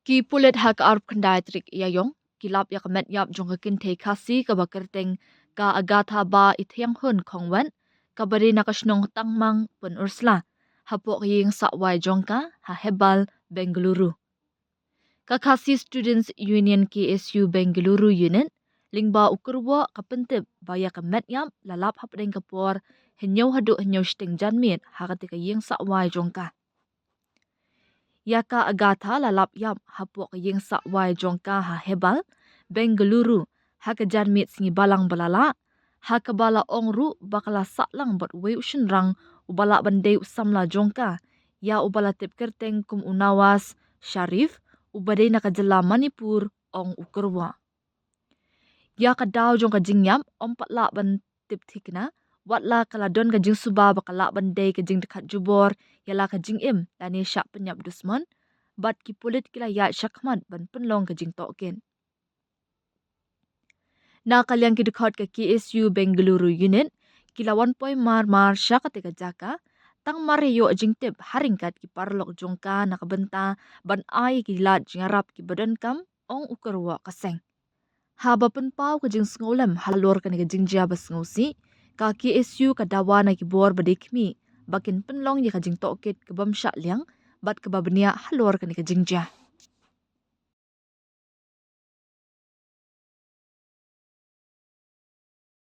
Ki pulet hak arp kendai trik yayong, kilap ya kemet yap jong kinte kasi ka bakerteng ka agatha ba ithyang hun kongwen, ka bari nakasnong tangmang pun ursla, hapok ying sakwai jongka ha hebal Bengaluru. Kakasi Students Union KSU Bengaluru Unit, lingba ukurwa kapentip baya kemet yap lalap hapdeng kapor henyau haduk henyau sting janmit hakatika ying sakwai jongka. Yaka agatha lalap yap hapok ying sakwai jongka ha hebal Bengaluru haka janmit singi balang balala haka bala ongru bakala saklang bot wei ushinrang ubala bandai usamla jongka ya ubala tip kerteng kum unawas Sharif ubadai nakajela Manipur ong ukurwa. Ya kadaw jongka jingyam ompatla ban tip thikna watla kaladon ka jing suba bakala bandai ka jing dekat jubor yala ka jing im lani syak penyap dusman bat ki pulit kila ya syakmat ban penlong ka jing tokin. Na kalyang ki dekat ke KSU Bengaluru Unit kila 1 mar syakatika jaka tang mariyo jing tip haringkat ki parlok jongka nakabenta ban ai ki lat jingarap ki badan kam ong ukurwa kaseng. Haba penpau ka jing sngolem halor ka ni ka jing jia bas ngosi ka KSU ka dawana ki bor badikmi bakin penlong ya ka jing tokit ke bam syak liang bat ke babenia halor ka ni ka jing jia.